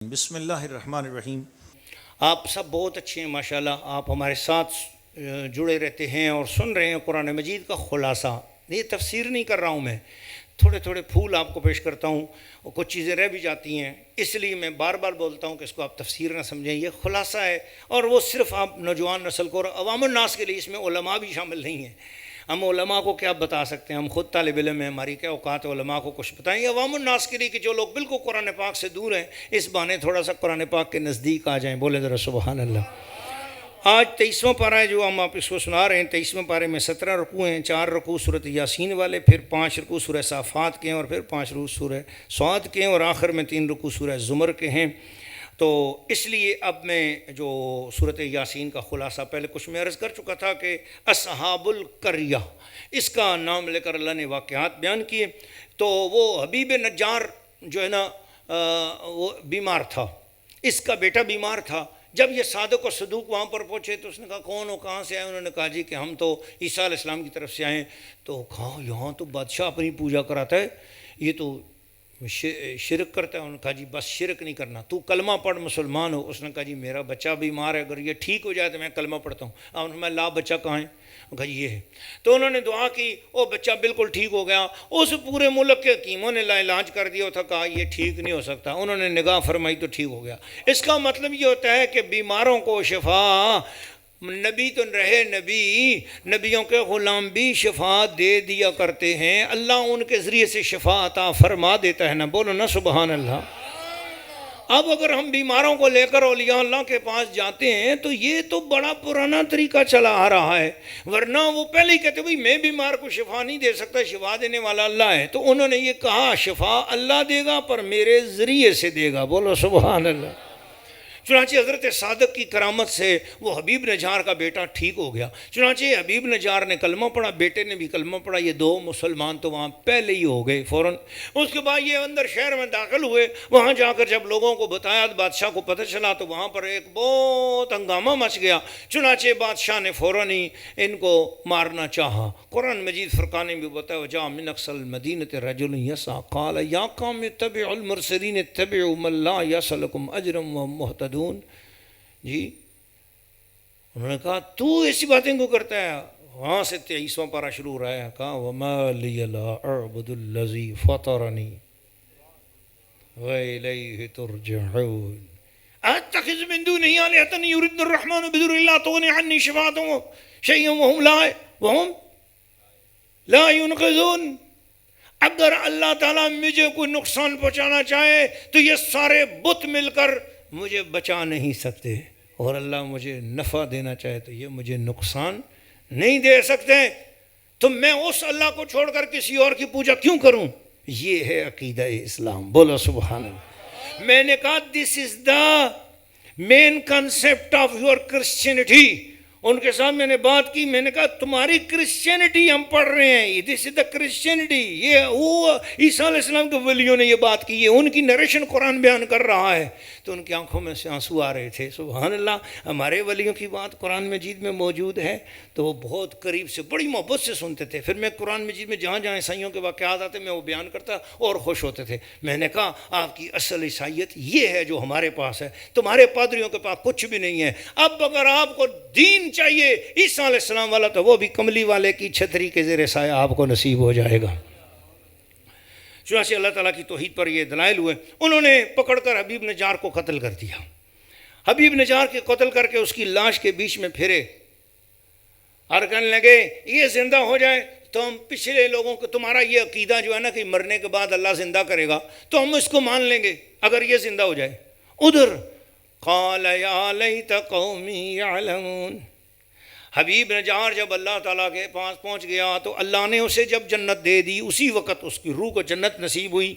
بسم اللہ الرحمن الرحیم۔ آپ سب بہت اچھے ہیں ماشاءاللہ، آپ ہمارے ساتھ جڑے رہتے ہیں اور سن رہے ہیں قرآن مجید کا خلاصہ۔ یہ تفسیر نہیں کر رہا ہوں، میں تھوڑے تھوڑے پھول آپ کو پیش کرتا ہوں اور کچھ چیزیں رہ بھی جاتی ہیں، اس لیے میں بار بار بولتا ہوں کہ اس کو آپ تفسیر نہ سمجھیں، یہ خلاصہ ہے اور وہ صرف آپ نوجوان نسل کو اور عوام الناس کے لیے، اس میں علماء بھی شامل نہیں ہیں۔ ہم علماء کو کیا بتا سکتے ہیں، ہم خود طالب علم ہیں، ہماری کیا اوقات ہے علماء کو کچھ بتائیں۔ یہ عوام الناس کے لیے کہ جو لوگ بالکل قرآن پاک سے دور ہیں، اس بہانے تھوڑا سا قرآن پاک کے نزدیک آ جائیں۔ بولے ذرا سبحان اللہ۔ آج 23واں پارہ ہے جو ہم آپ اس کو سنا رہے ہیں۔ 23ویں پارے میں 17 رکوع ہیں، 4 رکوع سورۃ یاسین والے، پھر 5 رکوع سورہ صافات کے ہیں، اور پھر 5 رکوع سورہ صاد کے ہیں، اور آخر میں 3 رکوع سورہ زمر کے ہیں۔ تو اس لیے اب میں جو سورۃ یاسین کا خلاصہ پہلے کچھ میں عرض کر چکا تھا کہ اصحاب القریہ، اس کا نام لے کر اللہ نے واقعات بیان کیے۔ تو وہ حبیب نجار جو ہے نا وہ بیمار تھا، اس کا بیٹا بیمار تھا۔ جب یہ صادق و صدوق وہاں پر پہنچے تو اس نے کہا کون ہو، کہاں سے آئے؟ انہوں نے کہا جی کہ ہم تو عیسیٰ علیہ السلام کی طرف سے آئے ہیں۔ تو کہا یہاں تو بادشاہ اپنی پوجا کراتا ہے، یہ تو شرک کرتا ہے۔ انہوں نے کہا جی بس شرک نہیں کرنا، تو کلمہ پڑھ مسلمان ہو۔ اس نے کہا جی میرا بچہ بیمار ہے، اگر یہ ٹھیک ہو جائے تو میں کلمہ پڑھتا ہوں۔ اب میں لا بچہ کہاں ہے؟ کہا یہ ہے۔ تو انہوں نے دعا کی، وہ بچہ بالکل ٹھیک ہو گیا۔ اس پورے ملک کے حکیموں نے لا علاج کر دیا تھا، کہا یہ ٹھیک نہیں ہو سکتا۔ انہوں نے نگاہ فرمائی تو ٹھیک ہو گیا۔ اس کا مطلب یہ ہوتا ہے کہ بیماروں کو شفا، نبی تو رہے نبی، نبیوں کے غلام بھی شفا دے دیا کرتے ہیں، اللہ ان کے ذریعے سے شفا عطا فرما دیتا ہے نا، بولو نا سبحان اللہ۔ اب اگر ہم بیماروں کو لے کر اولیاء اللہ کے پاس جاتے ہیں تو یہ تو بڑا پرانا طریقہ چلا آ رہا ہے، ورنہ وہ پہلے ہی کہتے بھئی میں بیمار کو شفا نہیں دے سکتا، شفا دینے والا اللہ ہے۔ تو انہوں نے یہ کہا شفا اللہ دے گا پر میرے ذریعے سے دے گا، بولو سبحان اللہ۔ چنانچہ حضرت صادق کی کرامت سے وہ حبیب نجار کا بیٹا ٹھیک ہو گیا۔ چنانچہ حبیب نجار نے کلمہ پڑھا، بیٹے نے بھی کلمہ پڑھا، یہ 2 مسلمان تو وہاں پہلے ہی ہو گئے فوراً۔ اس کے بعد یہ اندر شہر میں داخل ہوئے، وہاں جا کر جب لوگوں کو بتایا، بادشاہ کو پتہ چلا تو وہاں پر ایک بہت ہنگامہ مچ گیا۔ چنانچہ بادشاہ نے فوراً ہی ان کو مارنا چاہا۔ قرآن مجید فرقان میں بھی بتایا وجاء من اقصى المدینة رجل یسعى قال یا قوم اتبعوا المرسلین اتبعوا من لا یسألکم اجرا وهم مہتدون۔ جی انہوں نے کہا تو ایسی باتیں کو کرتا ہے؟ وہاں سے 23واں پارہ شروع ہو رہا ہے، کہا وَمَا لِيَ لَا أَعْبُدُ الَّذِي فَطَرَنِي وَإِلَيْهِ تُرْجَعُونَ أَتَّخِذُ مِن دُونِهِ آلِهَةً يُرِيدُنَ الرَّحْمَنُ بِضُرٍّ لَا تُغْنِ عَنِّي شَفَاعَتُهُمْ شَيْئًا وَهُمْ لا ينقذون۔ اگر اللہ تعالیٰ مجھے کوئی نقصان پہنچانا چاہے تو یہ سارے بت مل کر مجھے بچا نہیں سکتے، اور اللہ مجھے نفع دینا چاہے تو یہ مجھے نقصان نہیں دے سکتے، تو میں اس اللہ کو چھوڑ کر کسی اور کی پوجا کیوں کروں؟ یہ ہے عقیدہ اسلام، بولو سبحان اللہ۔ میں نے کہا دس از دا مین کنسپٹ آف یور کرسچینٹی۔ ان کے ساتھ میں نے بات کی، میں نے کہا تمہاری کرسچینٹی ہم پڑھ رہے ہیں، دس از دا کرسچینٹی۔ یہ وہ عیسیٰ علیہ السلام کے ولیوں نے یہ بات کی، یہ ان کی نریشن قرآن بیان کر رہا ہے۔ تو ان کی آنکھوں میں سے آنسو آ رہے تھے۔ سبحان اللہ، ہمارے ولیوں کی بات قرآن مجید میں موجود ہے تو وہ بہت قریب سے بڑی محبت سے سنتے تھے۔ پھر میں قرآن مجید میں جہاں جہاں عیسائیوں کے واقعات آتے میں وہ بیان کرتا اور خوش ہوتے تھے۔ میں نے کہا آپ کی اصل عیسائیت یہ ہے جو ہمارے پاس ہے، تمہارے پادریوں کے پاس کچھ بھی نہیں ہے۔ اب اگر آپ کو دین چاہیے عیسیٰ علیہ السلام والا تو وہ بھی کملی والے کی چھتری کے زیر سایہ آپ کو نصیب ہو جائے گا۔ چنانچہ اللہ تعالیٰ کی توحید پر یہ دلائل ہوئے۔ انہوں نے پکڑ کر حبیب نجار کو قتل کر دیا۔ حبیب نجار کے قتل کر کے اس کی لاش کے بیچ میں پھرے اور کہنے لگے یہ زندہ ہو جائے تو ہم پچھلے لوگوں کو، تمہارا یہ عقیدہ جو ہے نا کہ مرنے کے بعد اللہ زندہ کرے گا، تو ہم اس کو مان لیں گے اگر یہ زندہ ہو جائے۔ ادھر قال یا لیت قومی یعلمون، حبیب نجار جب اللہ تعالیٰ کے پاس پہنچ گیا تو اللہ نے اسے جب جنت دے دی، اسی وقت اس کی روح کو جنت نصیب ہوئی،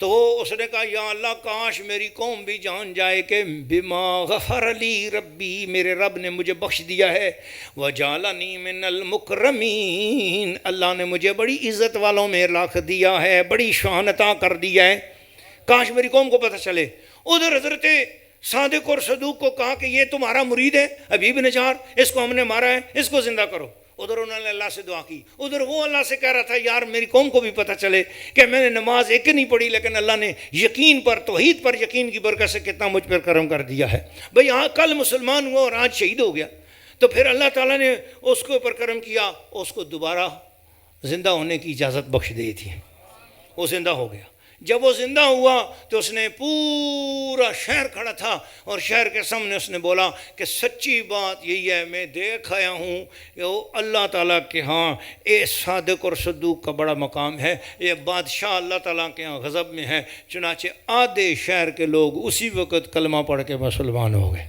تو اس نے کہا یا اللہ کاش میری قوم بھی جان جائے کہ بما غفر لی ربی، میرے رب نے مجھے بخش دیا ہے، وجعلنی من المکرمین، اللہ نے مجھے بڑی عزت والوں میں رکھ دیا ہے، بڑی شان عطا کر دیا ہے، کاش میری قوم کو پتہ چلے۔ ادھر حضرت صادق اور صدوق کو کہا کہ یہ تمہارا مرید ہے حبیب نجار، اس کو ہم نے مارا ہے، اس کو زندہ کرو۔ ادھر انہوں نے اللہ سے دعا کی، ادھر وہ اللہ سے کہہ رہا تھا یار میری قوم کو بھی پتہ چلے کہ میں نے نماز ایک نہیں پڑھی لیکن اللہ نے یقین پر، توحید پر یقین کی برکت سے کتنا مجھ پر کرم کر دیا ہے۔ بھئی ہاں کل مسلمان ہوا اور آج شہید ہو گیا، تو پھر اللہ تعالیٰ نے اس کے اوپر کرم کیا، اس کو دوبارہ زندہ ہونے کی اجازت بخش دی تھی، وہ زندہ ہو گیا۔ جب وہ زندہ ہوا تو اس نے پورا شہر کھڑا تھا اور شہر کے سامنے اس نے بولا کہ سچی بات یہی ہے، میں دیکھ آیا ہوں کہ وہ اللہ تعالیٰ کے ہاں اے صادق اور صدوق کا بڑا مقام ہے، یہ بادشاہ اللہ تعالیٰ کے ہاں غضب میں ہے۔ چنانچہ آدھے شہر کے لوگ اسی وقت کلمہ پڑھ کے مسلمان ہو گئے۔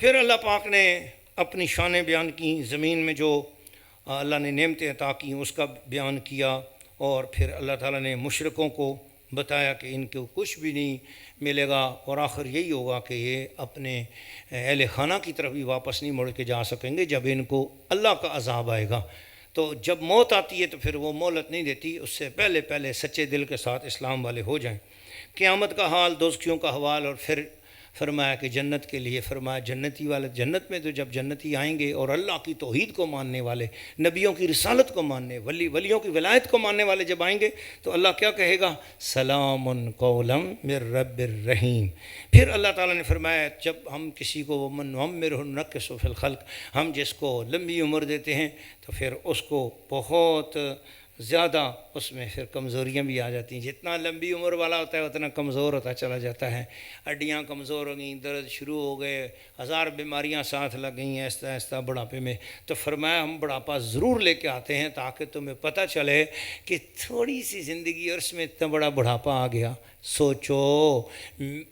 پھر اللہ پاک نے اپنی شانیں بیان کی، زمین میں جو اللہ نے نعمتیں عطا کی اس کا بیان کیا، اور پھر اللہ تعالیٰ نے مشرکوں کو بتایا کہ ان کو کچھ بھی نہیں ملے گا، اور آخر یہی ہوگا کہ یہ اپنے اہل خانہ کی طرف بھی واپس نہیں مڑ کے جا سکیں گے جب ان کو اللہ کا عذاب آئے گا۔ تو جب موت آتی ہے تو پھر وہ مہلت نہیں دیتی، اس سے پہلے پہلے سچے دل کے ساتھ اسلام والے ہو جائیں۔ قیامت کا حال، دوزخیوں کا حوال، اور پھر فرمایا کہ جنت کے لیے فرمایا جنتی والے، جنت میں تو جب جنتی آئیں گے اور اللہ کی توحید کو ماننے والے، نبیوں کی رسالت کو ماننے، ولیوں کی ولایت کو ماننے والے جب آئیں گے تو اللہ کیا کہے گا؟ سلام قولا من رب الرحیم۔ پھر اللہ تعالیٰ نے فرمایا جب ہم کسی کو ومن نعمرہ ننکسہ فی الخلق، ہم جس کو لمبی عمر دیتے ہیں تو پھر اس کو بہت زیادہ اس میں پھر کمزوریاں بھی آ جاتی ہیں، جتنا لمبی عمر والا ہوتا ہے اتنا کمزور ہوتا چلا جاتا ہے، ہڈیاں کمزور ہو گئیں، درد شروع ہو گئے، ہزار بیماریاں ساتھ لگ گئیں ایسا ایسا بڑھاپے میں۔ تو فرمایا ہم بڑھاپا ضرور لے کے آتے ہیں تاکہ تمہیں پتہ چلے کہ تھوڑی سی زندگی اور اس میں اتنا بڑا بڑھاپا آ گیا۔ سوچو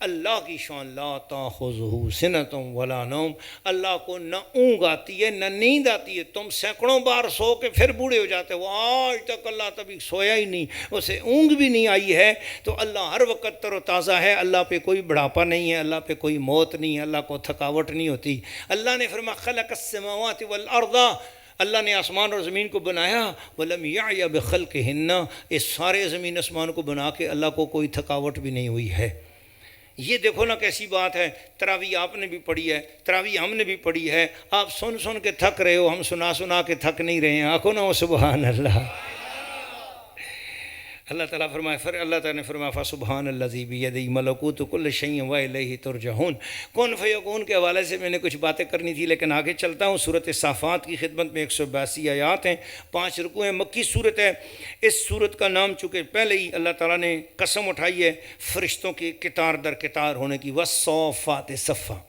اللہ کی شان لا تاخذہ سنۃ ولا نوم، اللہ کو نہ اونگ آتی ہے نہ نیند آتی ہے۔ تم سینکڑوں بار سو کے پھر بوڑھے ہو جاتے ہو، آج تک اللہ تبھی سویا ہی نہیں، اسے اونگ بھی نہیں آئی ہے۔ تو اللہ ہر وقت تر و تازہ ہے، اللہ پہ کوئی بڑھاپا نہیں ہے، اللہ پہ کوئی موت نہیں ہے، اللہ کو تھکاوٹ نہیں ہوتی۔ اللہ نے فرمایا خلق السماوات والارض، اللہ نے آسمان اور زمین کو بنایا، وَلَمْ يَعْيَ بِخَلْقِهِنَّ، اس سارے زمین آسمان کو بنا کے اللہ کو کوئی تھکاوٹ بھی نہیں ہوئی ہے۔ یہ دیکھو نا کیسی بات ہے۔ تراویح آپ نے بھی پڑھی ہے، تراویح ہم نے بھی پڑھی ہے، آپ سن سن کے تھک رہے ہو، ہم سنا سنا کے تھک نہیں رہے ہیں، آنکھوں نا سبحان اللہ۔ اللہ تعالیٰ فرمائے، پھر اللہ تعالیٰ نے فرمایا فَسُبْحَانَ الَّذِي بِيَدِهِ مَلَكُوتُ كُلِّ شَيْءٍ وَإِلَيْهِ تُرْجَعُونَ۔ کن فیکون کے حوالے سے میں نے کچھ باتیں کرنی تھی لیکن آگے چلتا ہوں۔ سورۃ صافات کی خدمت میں 182 آیات ہیں، 5 رکوع ہیں، مکی صورت ہے۔ اس صورت کا نام چونکہ پہلے ہی اللہ تعالیٰ نے قسم اٹھائی ہے فرشتوں کی قطار در قطار ہونے کی، وَالصَّافَّاتِ صَفًّا۔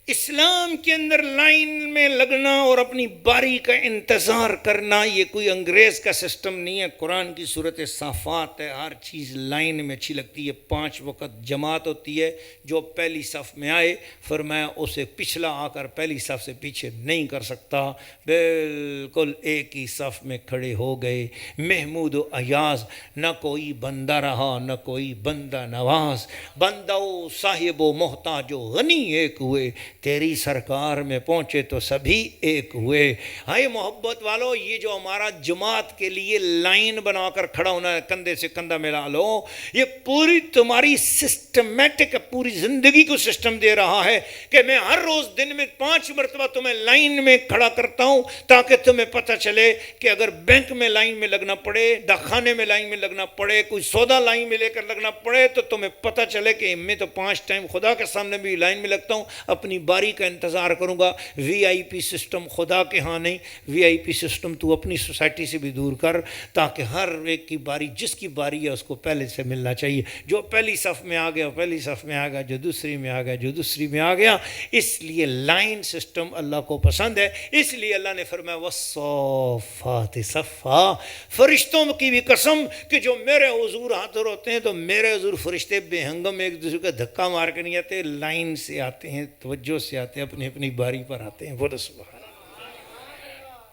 اسلام کے اندر لائن میں لگنا اور اپنی باری کا انتظار کرنا یہ کوئی انگریز کا سسٹم نہیں ہے۔ قرآن کی صورت صافات ہے، ہر چیز لائن میں اچھی لگتی ہے، 5 وقت جماعت ہوتی ہے، جو پہلی صف میں آئے فرمایا اسے پچھلا آ کر پہلی صف سے پیچھے نہیں کر سکتا، بالکل ایک ہی صف میں کھڑے ہو گئے۔ محمود و ایاز، نہ کوئی بندہ رہا نہ کوئی بندہ نواز، بندہ و صاحب و محتاج و غنی ایک ہوئے، تیری سرکار میں پہنچے تو سبھی ایک ہوئے۔ ہائے محبت والو، یہ جو ہمارا جماعت کے لیے لائن بنا کر کھڑا ہونا ہے، کندھے سے کندھا ملا لو، یہ پوری تمہاری سسٹمیٹک پوری زندگی کو سسٹم دے رہا ہے کہ میں ہر روز دن میں 5 مرتبہ تمہیں لائن میں کھڑا کرتا ہوں تاکہ تمہیں پتہ چلے کہ اگر بینک میں لائن میں لگنا پڑے، ڈاکخانے میں لائن میں لگنا پڑے، کوئی سودا لائن میں لے کر لگنا پڑے تو تمہیں پتہ چلے کہ میں تو 5 ٹائم خدا کے سامنے بھی لائن میں لگتا ہوں، اپنی باری کا انتظار کروں گا۔ وی آئی پی سسٹم خدا کے ہاں نہیں، وی آئی پی سسٹم تو اپنی سوسائٹی سے بھی دور کر تاکہ ہر ایک کی باری، جس کی باری ہے اس کو پہلے سے ملنا چاہیے۔ جو پہلی صف میں آ گیا پہلی صف میں آ گیا، جو دوسری میں آ گیا جو دوسری میں آ گیا۔ اس لیے لائن سسٹم اللہ کو پسند ہے، اس لیے اللہ نے فرمایا وَالصَّافَّاتِ صَفًّا۔ فرشتوں کی بھی قسم کہ جو میرے حضور حاضر ہوتے ہیں تو میرے حضور فرشتے بے ہنگم ایک دوسرے کا دھکا مار کے نہیں آتے، لائن سے آتے ہیں، توجہ سے آتے ہیں، اپنی اپنی باری پر آتے ہیں۔ بولو سبحان اللہ۔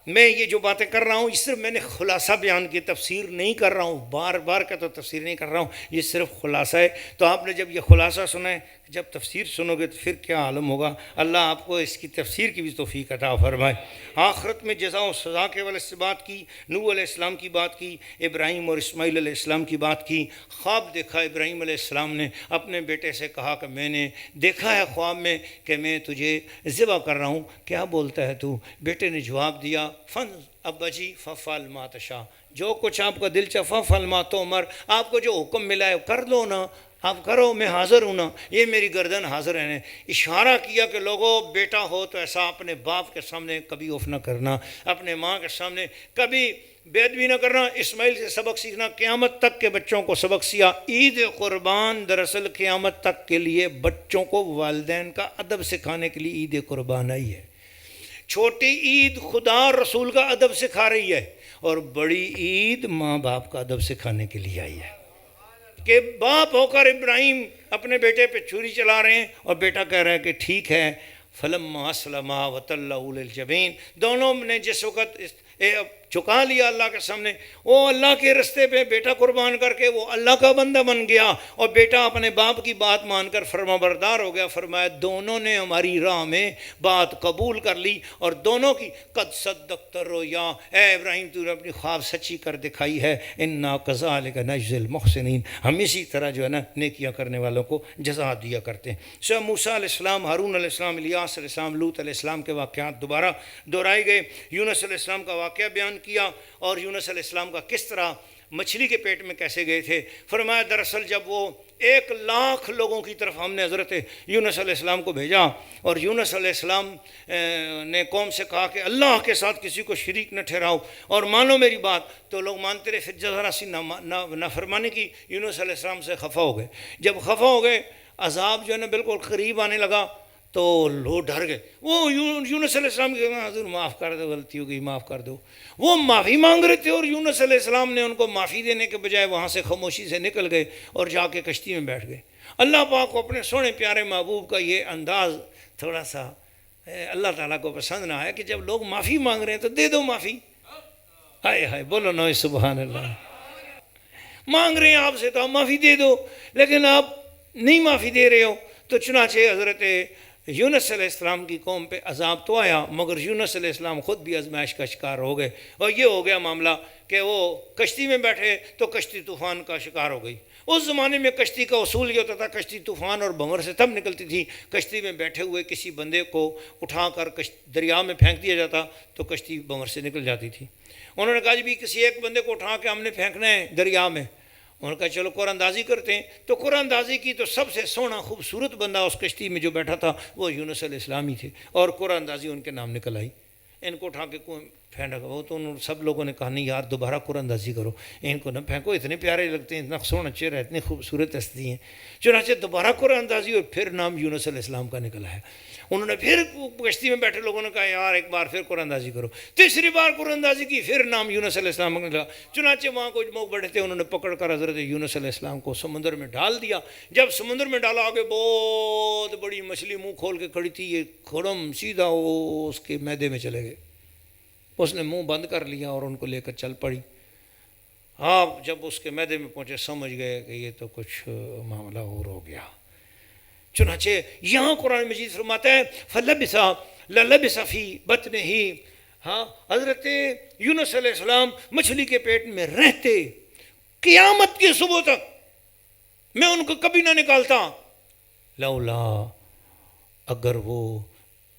میں یہ جو باتیں کر رہا ہوں یہ صرف میں نے خلاصہ بیان کی، تفسیر نہیں کر رہا ہوں، بار بار کا تو تفسیر نہیں کر رہا ہوں، یہ صرف خلاصہ ہے۔ تو آپ نے جب یہ خلاصہ سنا ہے، جب تفسیر سنو گے تو پھر کیا عالم ہوگا۔ اللہ آپ کو اس کی تفسیر کی بھی توفیق عطا فرمائے۔ آخرت میں جزا و سزا کے والے سے بات کی، نوح علیہ السلام کی بات کی، ابراہیم اور اسماعیل علیہ السلام کی بات کی۔ خواب دیکھا ابراہیم علیہ السلام نے، اپنے بیٹے سے کہا کہ میں نے دیکھا ہے خواب میں کہ میں تجھے ذبح کر رہا ہوں، کیا بولتا ہے تو؟ بیٹے نے جواب دیا، فن ابا جی ففعل ما تشاء، جو کچھ آپ کا دل چاہے، ففعل ما تؤمر، آپ کو جو حکم ملا ہے کر دو نا، آپ کرو، میں حاضر ہوں نا، یہ میری گردن حاضر ہے۔ اشارہ کیا کہ لوگوں بیٹا ہو تو ایسا اپنے باپ کے سامنے کبھی اف نہ کرنا، اپنے ماں کے سامنے کبھی بے ادبی نہ کرنا۔ اسماعیل سے سبق سیکھنا، قیامت تک کے بچوں کو سبق سیا۔ عید قربان دراصل قیامت تک کے لیے بچوں کو والدین کا ادب سکھانے کے لیے عید قربان آئی ہے۔ چھوٹی عید خدا اور رسول کا ادب سکھا رہی ہے، اور بڑی عید ماں باپ کا ادب سکھانے کے لیے آئی ہے۔ کہ باپ ہو کر ابراہیم اپنے بیٹے پہ چھری چلا رہے ہیں اور بیٹا کہہ رہا ہے کہ ٹھیک ہے، فلما اسلما وتلہ للجبین، دونوں نے جس وقت چکا لیا اللہ کے سامنے، وہ اللہ کے رستے پہ بیٹا قربان کر کے وہ اللہ کا بندہ بن گیا، اور بیٹا اپنے باپ کی بات مان کر فرما بردار ہو گیا۔ فرمایا دونوں نے ہماری راہ میں بات قبول کر لی، اور دونوں کی قد صدقت الرؤیا، اے ابراہیم تو نے اپنی خواب سچی کر دکھائی ہے، انا کذالک نجزی المحسنین، ہم اسی طرح جو ہے نا نیکیاں کرنے والوں کو جزا دیا کرتے ہیں۔ سو موسیٰ علیہ السلام، ہارون علیہ السلام، الیاس علیہ السلام، لوط علیہ السلام کے واقعات دوبارہ دہرائے گئے۔ یونس علیہ السلام کا واقعہ بیان کیا، اور یونس علیہ السلام کا کس طرح مچھلی کے پیٹ میں کیسے گئے تھے۔ فرمایا دراصل جب وہ 1,00,000 لوگوں کی طرف ہم نے حضرت یونس علیہ السلام کو بھیجا، اور یونس علیہ السلام نے قوم سے کہا کہ اللہ کے ساتھ کسی کو شریک نہ ٹھہراؤ اور مانو میری بات، تو لوگ مانتے رہے، پھر ذرا سی نافرمانی کی، یونس علیہ السلام سے خفا ہو گئے۔ جب خفا ہو گئے، عذاب جو ہے نا بالکل قریب آنے لگا، تو لوگ ڈر گئے۔ وہ یونس علیہ السلام کے حضور معاف کر دو، غلطی ہو گئی، معاف کر دو۔ وہ معافی مانگ رہے تھے، اور یونس علیہ السلام نے ان کو معافی دینے کے بجائے وہاں سے خاموشی سے نکل گئے اور جا کے کشتی میں بیٹھ گئے۔ اللہ پاک کو اپنے سونے پیارے محبوب کا یہ انداز تھوڑا سا اللہ تعالیٰ کو پسند نہ آیا کہ جب لوگ معافی مانگ رہے ہیں تو دے دو معافی۔ ہائے ہائے، بولو نا سبحان اللہ۔ مانگ رہے ہیں آپ سے تو آپ معافی دے دو، لیکن آپ نہیں معافی دے رہے ہو۔ تو چنانچہ حضرت یونس علیہ السلام کی قوم پہ عذاب تو آیا، مگر یونس علیہ السلام خود بھی آزمائش کا شکار ہو گئے، اور یہ ہو گیا معاملہ کہ وہ کشتی میں بیٹھے تو کشتی طوفان کا شکار ہو گئی۔ اس زمانے میں کشتی کا اصول یہ ہوتا تھا، کشتی طوفان اور بھنور سے تب نکلتی تھی، کشتی میں بیٹھے ہوئے کسی بندے کو اٹھا کر دریا میں پھینک دیا جاتا تو کشتی بھنور سے نکل جاتی تھی۔ انہوں نے کہا جی بھی کسی ایک بندے کو اٹھا کے ہم نے پھینکنا ہے دریا میں۔ انہوں نے کہا چلو قرآن اندازی کرتے ہیں، تو قرآن اندازی کی تو سب سے سونا خوبصورت بندہ اس کشتی میں جو بیٹھا تھا وہ یونس علیہ السلام ہی تھے، اور قرآن اندازی ان کے نام نکل آئی۔ ان کو اٹھا کے پھینکا، وہ تو سب لوگوں نے کہا نہیں یار دوبارہ قرآن اندازی کرو، ان کو نہ پھینکو، اتنے پیارے لگتے ہیں، اتنا سونا چہرہ، اتنی خوبصورت ہستی ہیں۔ چنانچہ دوبارہ قرآن اندازی اور پھر نام یونس علیہ السلام کا نکل آیا۔ انہوں نے پھر کشتی میں بیٹھے لوگوں نے کہا یار ایک بار پھر قرآن اندازی کرو، تیسری بار قرآن اندازی کی، پھر نام یونس علیہ السلام کا نکلا۔ چنانچہ وہاں کچھ لوگ بیٹھے تھے، انہوں نے پکڑ کر حضرت یونس علیہ السلام کو سمندر میں ڈال دیا۔ جب سمندر میں ڈالا، آگے بہت بڑی مچھلی منہ کھول کے کھڑی تھی، یہ کھڑم سیدھا وہ اس کے معدے میں چلے گئے۔ اس نے منہ بند کر لیا اور ان کو لے کر چل پڑی۔ آپ جب اس کے معدے میں پہنچے سمجھ گئے کہ یہ تو کچھ معاملہ اور ہو گیا۔ چنانچہ یہاں قرآن مجید فرماتا ہے لَلَبِثَ فِي بَطْنِهِ، ہاں حضرت یونس علیہ السلام مچھلی کے پیٹ میں رہتے قیامت کی صبح تک، میں ان کو کبھی نہ نکالتا، لولا، اگر وہ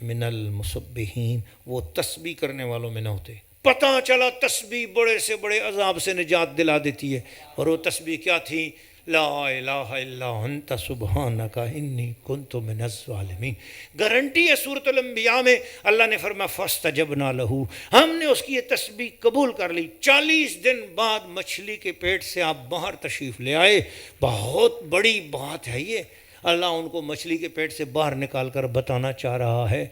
من المسبحین، وہ تسبیح کرنے والوں میں نہ ہوتے۔ پتہ چلا تسبیح بڑے سے بڑے عذاب سے نجات دلا دیتی ہے، اور وہ تسبیح کیا تھی؟ لا الہ الا انت سبحانک انی کنت من الظالمین۔ گارنٹی ہے سورۃ الانبیاء میں اللہ نے فرمایا فاستجبنا لہ، ہم نے اس کی یہ تسبیح قبول کر لی۔ 40 دن بعد مچھلی کے پیٹ سے آپ باہر تشریف لے آئے، بہت بڑی بات ہے یہ۔ اللہ ان کو مچھلی کے پیٹ سے باہر نکال کر بتانا چاہ رہا ہے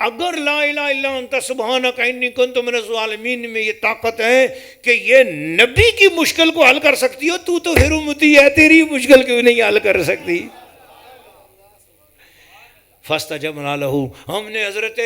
اگر لا الہ الا انت سبحانک انی کنت من الظالمین میں یہ طاقت ہے کہ یہ نبی کی مشکل کو حل کر سکتی ہو، تو پھر امتی ہے، تیری مشکل کیوں نہیں حل کر سکتی؟ فاستجبنا لہو، ہم نے حضرت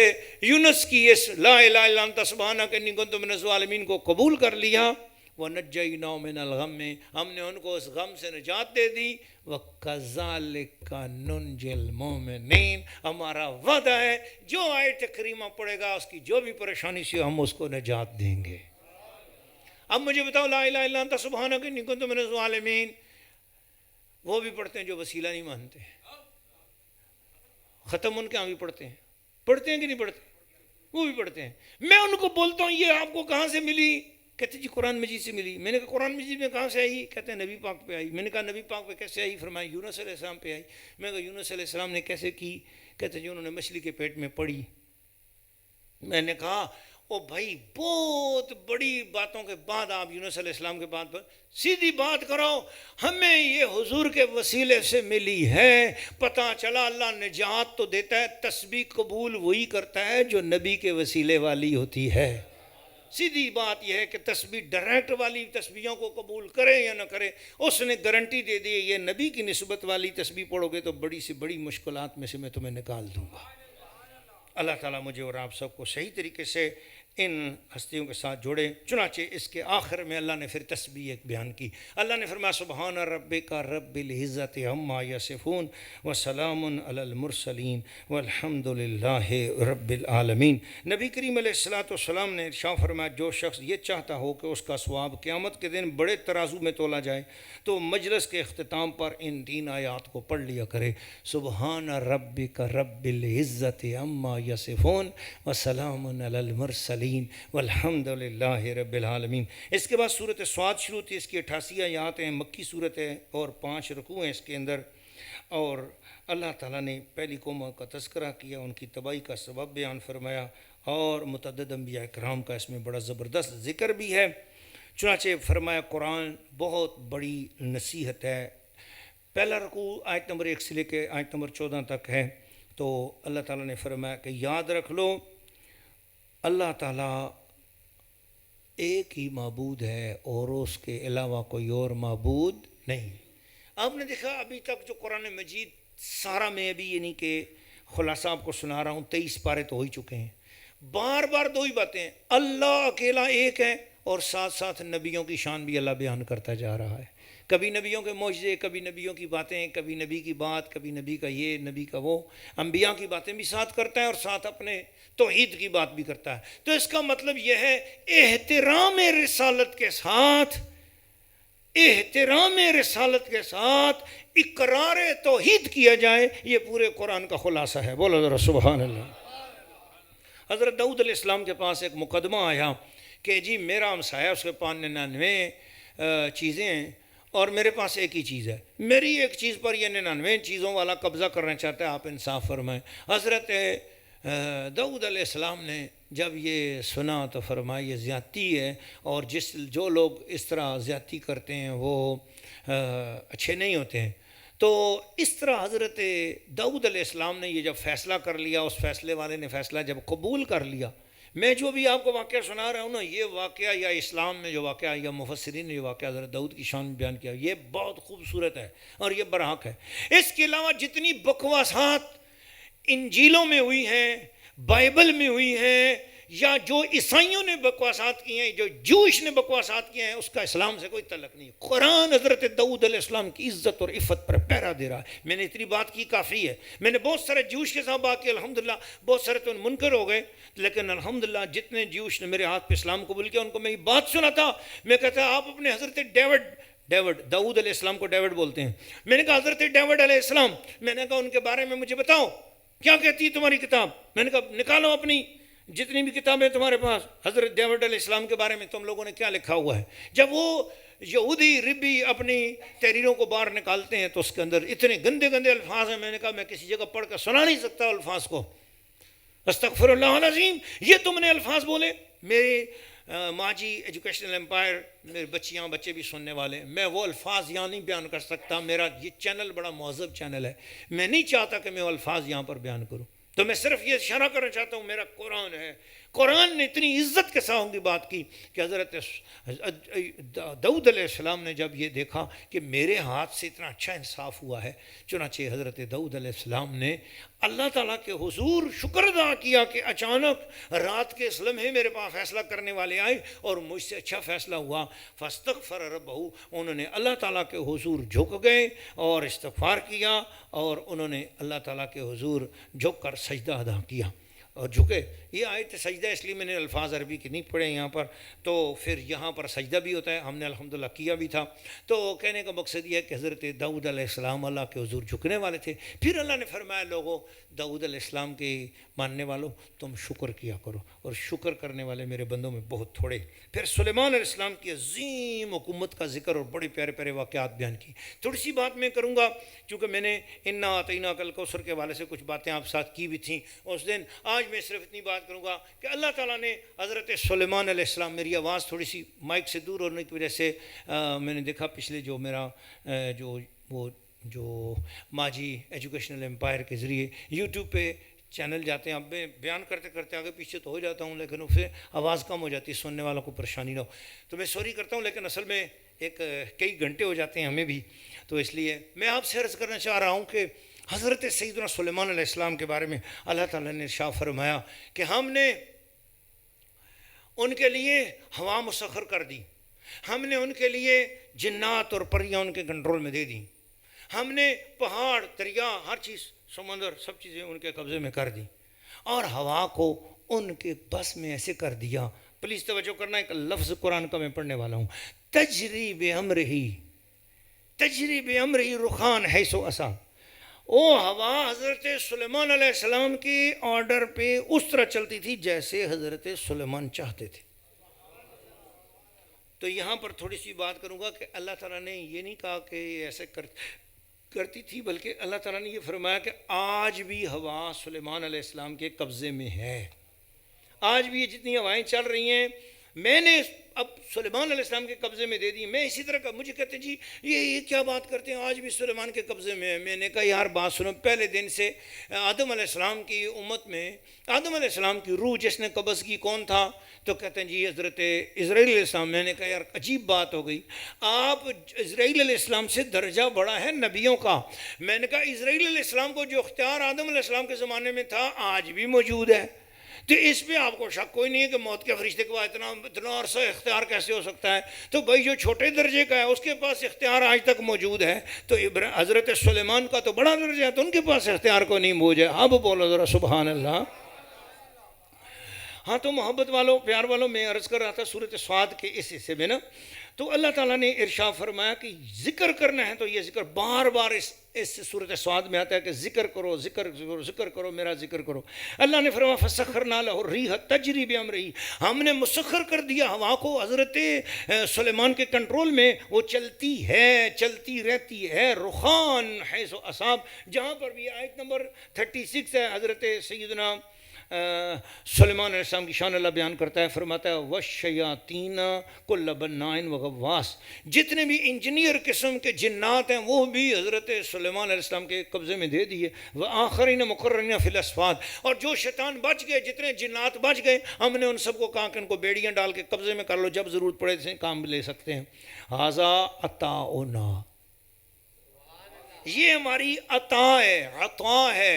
یونس کی اس لا الہ الا انت سبحانک انی کنت من الظالمین کو قبول کر لیا، وَنَجَّيْنَاهُ مِنَ الْغَمِّ، ہم نے ان کو اس غم سے نجات دے دی، وَكَذَلِكَ نُنْجِي الْمُؤْمِنِينَ، ہمارا وعدہ ہے جو آیت کریمہ پڑھے گا اس کی جو بھی پریشانی سے ہم اس کو نجات دیں گے۔ اب مجھے بتاؤ لا الہ الا انت سبحانک انی کنت من الظالمین وہ بھی پڑھتے ہیں جو وسیلہ نہیں مانتے، ختم ان کے ہاں بھی پڑھتے ہیں کہ نہیں پڑھتے؟ وہ بھی پڑھتے ہیں۔ میں ان کو بولتا ہوں یہ آپ کو کہاں سے ملی؟ کہتے جی قرآن مجید سے ملی۔ میں نے کہا قرآن مجید میں کہاں سے آئی؟ کہتے ہیں نبی پاک پہ آئی۔ میں نے کہا نبی پاک پہ کیسے آئی؟ فرمایا یونس علیہ السلام پہ آئی۔ میں نے کہا یونس علیہ السلام نے کیسے کی؟ کہتے جی انہوں نے مچھلی کے پیٹ میں پڑی۔ میں نے کہا او بھائی بہت بڑی باتوں کے بعد آپ یونس علیہ السلام کے بعد سیدھی بات کرو، ہمیں یہ حضور کے وسیلے سے ملی ہے۔ پتہ چلا اللہ نجات تو دیتا ہے، تسبیح قبول وہی کرتا ہے جو نبی کے وسیلے والی ہوتی ہے۔ سیدھی بات یہ ہے کہ تسبیح ڈائریکٹ والی تسبیحوں کو قبول کرے یا نہ کرے، اس نے گارنٹی دے دی یہ نبی کی نسبت والی تسبیح پڑھو گے تو بڑی سے بڑی مشکلات میں سے میں تمہیں نکال دوں گا۔ اللہ تعالیٰ مجھے اور آپ سب کو صحیح طریقے سے ان ہستیوں کے ساتھ جوڑے۔ چنانچہ اس کے آخر میں اللہ نے پھر تسبیح ایک بیان کی۔ اللہ نے فرمایا سبحان ربک رب العزت عما یصفون وسلام علی المرسلین والحمد للہ رب العالمین۔ نبی کریم علیہ الصلوۃ والسلام نے ارشاد فرمایا جو شخص یہ چاہتا ہو کہ اس کا ثواب قیامت کے دن بڑے ترازو میں تولا جائے تو مجلس کے اختتام پر ان 3 آیات کو پڑھ لیا کرے، سبحان ربک رب العزت عما یصفون وسلام علی المرسلین والحمد للہ رب العالمین۔ اس کے بعد صورت صاد شروع تھی، اس کی 88 آیات ہیں، مکی صورت ہے اور 5 رکوع ہیں اس کے اندر، اور اللہ تعالیٰ نے پہلی قوموں کا تذکرہ کیا، ان کی تباہی کا سبب بیان فرمایا، اور متعدد انبیاء کرام کا اس میں بڑا زبردست ذکر بھی ہے۔ چنانچہ فرمایا قرآن بہت بڑی نصیحت ہے۔ پہلا رکوع آیت نمبر 1 سے لے کے آیت نمبر 14 تک ہے، تو اللہ تعالیٰ نے فرمایا کہ یاد رکھ لو اللہ تعالیٰ ایک ہی معبود ہے اور اس کے علاوہ کوئی اور معبود نہیں۔ آپ نے دیکھا ابھی تک جو قرآن مجید سارا میں ابھی یعنی کہ خلاصہ آپ کو سنا رہا ہوں، 23 پارے تو ہو ہی چکے ہیں، بار بار 2 ہی باتیں ہیں، اللہ اکیلا ایک ہے، اور ساتھ ساتھ نبیوں کی شان بھی اللہ بیان کرتا جا رہا ہے۔ کبھی نبیوں کے معجزے، کبھی نبیوں کی باتیں، کبھی نبی کی بات، کبھی نبی کا یہ، نبی کا وہ، انبیاء کی باتیں بھی ساتھ کرتا ہے اور ساتھ اپنے توحید کی بات بھی کرتا ہے۔ تو اس کا مطلب یہ ہے احترام رسالت کے ساتھ، احترام رسالت کے ساتھ اقرار توحید کیا جائے، یہ پورے قرآن کا خلاصہ ہے۔ بولو ذرا سبحان اللہ۔ حضرت داؤد علیہ السلام کے پاس ایک مقدمہ آیا کہ جی میرا ہمسایہ اس کے 99 چیزیں ہیں اور میرے پاس ایک ہی چیز ہے، میری ایک چیز پر یہ 99 چیزوں والا قبضہ کرنا چاہتا ہے، آپ انصاف فرمائیں۔ حضرت داؤد علیہ السلام نے جب یہ سنا تو فرمایا یہ زیادتی ہے، اور جو لوگ اس طرح زیادتی کرتے ہیں وہ اچھے نہیں ہوتے ہیں۔ تو اس طرح حضرت داؤد علیہ السلام نے یہ جب فیصلہ کر لیا، اس فیصلے والے نے فیصلہ جب قبول کر لیا، میں جو بھی آپ کو واقعہ سنا رہا ہوں نا، یہ واقعہ یا اسلام میں جو واقعہ یا مفسرین نے جو واقعہ حضرت داؤد کی شان میں بیان کیا، یہ بہت خوبصورت ہے اور یہ برحق ہے۔ اس کے علاوہ جتنی بکواسات انجیلوں میں ہوئی ہیں، بائبل میں ہوئی ہیں، یا جو عیسائیوں نے بکواسات کی ہیں، جو جوش نے بکواسات کی ہیں، اس کا اسلام سے کوئی تعلق نہیں۔ قرآن حضرت داؤد علیہ السلام کی عزت اور عفت پر پہرا دے رہا ہے۔ میں نے اتنی بات کی کافی ہے۔ میں نے بہت سارے جوش کے ساتھ بات کی، الحمدللہ بہت سارے تو منکر ہو گئے، لیکن الحمدللہ جتنے جوش نے میرے ہاتھ پہ اسلام قبول کیا ان کو میں یہ بات سنا تھا، میں کہتا آپ اپنے حضرت ڈیوڈ داؤد علیہ السلام کو ڈیوڈ بولتے ہیں، میں نے کہا حضرت ڈیوڈ علیہ السلام، میں نے کہا ان کے بارے میں مجھے بتاؤ کیا کہتی ہے تمہاری کتاب؟ میں نے کہا نکالو اپنی جتنی بھی کتابیں تمہارے پاس، حضرت ڈیوڈ علیہ السلام کے بارے میں تم لوگوں نے کیا لکھا ہوا ہے۔ جب وہ یہودی ربی اپنی تحریروں کو باہر نکالتے ہیں تو اس کے اندر اتنے گندے گندے الفاظ ہیں، میں نے کہا میں کسی جگہ پڑھ کر سنا نہیں سکتا الفاظ کو، استغفر اللہ العظیم، یہ تم نے الفاظ بولے۔ میرے ماجی ایجوکیشنل امپائر، میرے بچے بھی سننے والے، میں وہ الفاظ یہاں نہیں بیان کر سکتا، میرا یہ چینل بڑا مہذب چینل ہے، میں نہیں چاہتا کہ میں وہ الفاظ یہاں پر بیان کروں، تو میں صرف یہ اشارہ کرنا چاہتا ہوں، میرا قرآن ہے. قرآن نے اتنی عزت کے ساتھ ان کی بات کی کہ حضرت داؤد علیہ السلام نے جب یہ دیکھا کہ میرے ہاتھ سے اتنا اچھا انصاف ہوا ہے، چنانچہ حضرت داؤد علیہ السلام نے اللہ تعالیٰ کے حضور شکر ادا کیا کہ اچانک رات کے اس لمحے میرے پاس فیصلہ کرنے والے آئے اور مجھ سے اچھا فیصلہ ہوا. فاستغفر ربہ، انہوں نے اللہ تعالیٰ کے حضور جھک گئے اور استغفار کیا، اور انہوں نے اللہ تعالیٰ کے حضور جھک کر سجدہ ادا کیا اور جھکے. یہ آیت سجدہ اس لیے میں نے الفاظ عربی کے نہیں پڑھے یہاں پر، تو پھر یہاں پر سجدہ بھی ہوتا ہے، ہم نے الحمدللہ کیا بھی تھا. تو کہنے کا مقصد یہ ہے کہ حضرت داؤد علیہ السلام اللہ کے حضور جھکنے والے تھے. پھر اللہ نے فرمایا لوگوں، داؤد علیہ السلام کے ماننے والوں، تم شکر کیا کرو، اور شکر کرنے والے میرے بندوں میں بہت تھوڑے. پھر سلیمان علیہ السلام کی عظیم حکومت کا ذکر اور بڑے پیارے پیارے واقعات بیان کی. تھوڑی سی بات میں کروں گا کیونکہ میں نے انا اعطیناک الکوثر کے حوالے سے کچھ باتیں آپ ساتھ کی بھی تھیں اس دن. آج میں صرف اتنی بات کروں گا کہ اللہ تعالیٰ نے حضرت سلیمان علیہ السلام، میری آواز تھوڑی سی مائک سے دور ہونے کی وجہ سے میں نے دیکھا پچھلے جو میرا جو ماجی ایجوکیشنل امپائر کے ذریعے یوٹیوب پہ چینل جاتے ہیں. اب میں بیان کرتے کرتے آگے پیچھے تو ہو جاتا ہوں، لیکن اس سے آواز کم ہو جاتی ہے، سننے والوں کو پریشانی نہ ہو. تو میں سوری کرتا ہوں، لیکن اصل میں کئی گھنٹے ہو جاتے ہیں ہمیں بھی، تو اس لیے میں آپ سے عرض کرنا چاہ رہا ہوں کہ حضرت سیدنا سلیمان علیہ السلام کے بارے میں اللہ تعالیٰ نے ارشاد فرمایا کہ ہم نے ان کے لیے ہوا مسخر کر دی، ہم نے ان کے لیے جنات اور پریاں ان کے کنٹرول میں دے دیں، ہم نے پہاڑ، دریا، ہر چیز، سمندر، سب چیزیں ان کے قبضے میں کر دیں، اور ہوا کو ان کے بس میں ایسے کر دیا. پلیز توجہ کرنا، ایک لفظ قرآن کا میں پڑھنے والا ہوں. تجری بامرہ، تجری بامرہ رخان حیث اسا. وہ ہوا حضرت سلیمان علیہ السلام کے آرڈر پہ اس طرح چلتی تھی جیسے حضرت سلیمان چاہتے تھے. تو یہاں پر تھوڑی سی بات کروں گا کہ اللہ تعالیٰ نے یہ نہیں کہا کہ ایسے کرتی تھی، بلکہ اللہ تعالیٰ نے یہ فرمایا کہ آج بھی ہوا سلیمان علیہ السلام کے قبضے میں ہے. آج بھی یہ جتنی ہوائیں چل رہی ہیں میں نے اب سلیمان علیہ السلام کے قبضے میں دے دی. میں اسی طرح کا، مجھے کہتے ہیں جی یہ کیا بات کرتے ہیں، آج بھی سلیمان کے قبضے میں ہے. میں نے کہا یار بات سنو، پہلے دن سے آدم علیہ السلام کی امت میں آدم علیہ السلام کی روح جس نے قبض کی کون تھا؟ تو کہتے ہیں جی حضرت اسرائیل علیہ السلام. میں نے کہا یار عجیب بات ہو گئی، آپ اسرائیل علیہ السلام سے درجہ بڑا ہے نبیوں کا. میں نے کہا اسرائیل علیہ السلام کو جو اختیار آدم علیہ السلام کے زمانے میں تھا آج بھی موجود ہے. تو اس پہ آپ کو شک کوئی نہیں ہے کہ موت کے فرشتے کے بعد اتنا عرصہ اختیار کیسے ہو سکتا ہے. تو بھائی جو چھوٹے درجے کا ہے اس کے پاس اختیار آج تک موجود ہے، تو حضرت سلیمان کا تو بڑا درجہ ہے، تو ان کے پاس اختیار کو نہیں موجود ہے. اب بولو ذرا سبحان اللہ. ہاں تو محبت والوں، پیار والوں، میں عرض کر رہا تھا سورۃ صاد کے اس حصے میں نا، تو اللہ تعالیٰ نے ارشاد فرمایا کہ ذکر کرنا ہے تو یہ ذکر بار بار اس سورۃ صاد میں آتا ہے کہ ذکر کرو، ذکر کرو، ذکر کرو، میرا ذکر کرو. اللہ نے فرمایا فسخرنا لہ الریح تجری بامرہ، ہم نے مسخر کر دیا ہوا کو حضرت سلیمان کے کنٹرول میں، وہ چلتی ہے، چلتی رہتی ہے، رخان حیث اصاب. جہاں پر بھی آیت نمبر 36 ہے، حضرت سیدنا سلیمان علیہ السلام کی شان اللہ بیان کرتا ہے، فرماتا ہے وَالشَّيَاطِينَ كُلَّ بَنَّاءٍ وَغَوَّاصٍ. جتنے بھی انجینئر قسم کے جنات ہیں وہ بھی حضرت سلیمان علیہ السلام کے قبضے میں دے دیے. وَآخَرِينَ مُقَرَّنِينَ فِي الْأَصْفَادِ، اور جو شیطان بچ گئے، جتنے جنات بچ گئے، ہم نے ان سب کو کہا کہ ان کو بیڑیاں ڈال کے قبضے میں کر لو، جب ضرورت پڑے سے کام لے سکتے ہیں. هَذَا عَطَاؤُنَا، یہ ہماری عطا ہے، عطا ہے.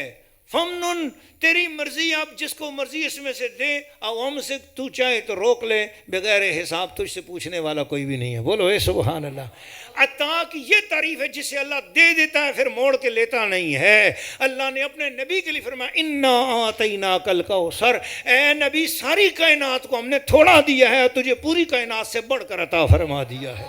فمنن، تیری مرضی، آپ جس کو مرضی اس میں سے دے، عوام سے تو چاہے تو روک لے، بغیر حساب تجھ سے پوچھنے والا کوئی بھی نہیں ہے. بولو اے سبحان اللہ. عطا کی یہ تعریف ہے جسے اللہ دے دیتا ہے پھر موڑ کے لیتا نہیں ہے. اللہ نے اپنے نبی کے لیے فرمایا انا اعطیناک الکوثر، اے نبی ساری کائنات کو ہم نے تھوڑا دیا ہے، تجھے پوری کائنات سے بڑھ کر عطا فرما دیا ہے.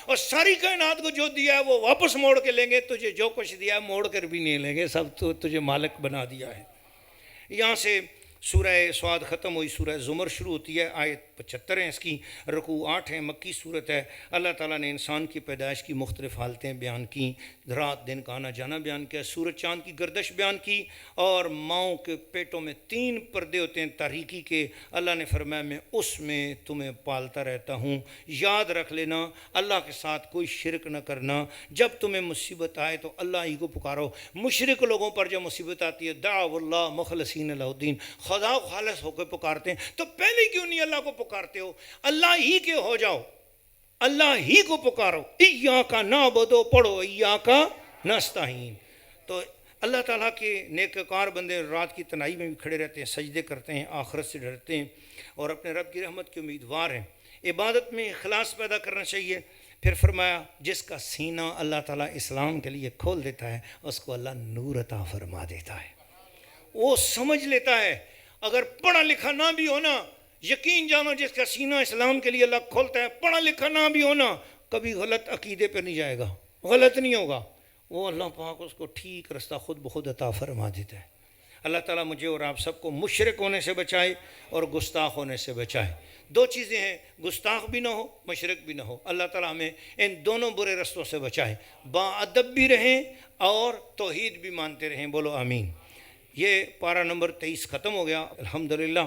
اور ساری کائنات کو جو دیا ہے وہ واپس موڑ کے لیں گے، تجھے جو کچھ دیا ہے موڑ کر بھی نہیں لیں گے، سب تو تجھے مالک بنا دیا ہے. یہاں سے سورہ صاد ختم ہوئی، سورہ زمر شروع ہوتی ہے. آیت 75 ہیں اس کی، رکوع 8 ہیں، مکی صورت ہے۔ اللہ تعالیٰ نے انسان کی پیدائش کی مختلف حالتیں بیان کی، رات دن کا آنا جانا بیان کیا، سورج چاند کی گردش بیان کی، اور ماؤں کے پیٹوں میں 3 پردے ہوتے ہیں تاریکی کے۔ اللہ نے فرمایا میں اس میں تمہیں پالتا رہتا ہوں، یاد رکھ لینا اللہ کے ساتھ کوئی شرک نہ کرنا، جب تمہیں مصیبت آئے تو اللہ ہی کو پکارو۔ مشرک لوگوں پر جب مصیبت آتی ہے دعوا اللہ مخلصین لہ الدین، خدا خالص ہو کے پکارتے ہیں، تو پہلے کیوں نہیں اللہ کو پکارتے ہو؟ اللہ ہی کے ہو جاؤ، اللہ ہی کو پکارو، ایاک نعبد، پڑھو ایاک نستعین۔ تو اللہ تعالیٰ کے نیکوکار بندے رات کی تنہائی میں بھی کھڑے رہتے ہیں، سجدے کرتے ہیں، آخرت سے ڈرتے ہیں اور اپنے رب کی رحمت کے امیدوار ہیں۔ عبادت میں اخلاص پیدا کرنا چاہیے۔ پھر فرمایا جس کا سینہ اللہ تعالیٰ اسلام کے لیے کھول دیتا ہے اس کو اللہ نور عطا فرما دیتا ہے، وہ سمجھ لیتا ہے۔ اگر پڑھا لکھا نہ بھی ہونا، یقین جانو جس کا سینہ اسلام کے لیے اللہ کھولتا ہے، پڑھا لکھا نہ بھی ہونا، کبھی غلط عقیدے پہ نہیں جائے گا، غلط نہیں ہوگا، وہ اللہ پاک اس کو ٹھیک رستہ خود بخود عطا فرما دیتا ہے۔ اللہ تعالیٰ مجھے اور آپ سب کو مشرک ہونے سے بچائے اور گستاخ ہونے سے بچائے۔ 2 چیزیں ہیں، گستاخ بھی نہ ہو، مشرک بھی نہ ہو۔ اللہ تعالیٰ ہمیں ان دونوں برے رستوں سے بچائے، باادب بھی رہیں اور توحید بھی مانتے رہیں۔ بولو آمین۔ یہ پارہ نمبر 23 ختم ہو گیا الحمدللہ۔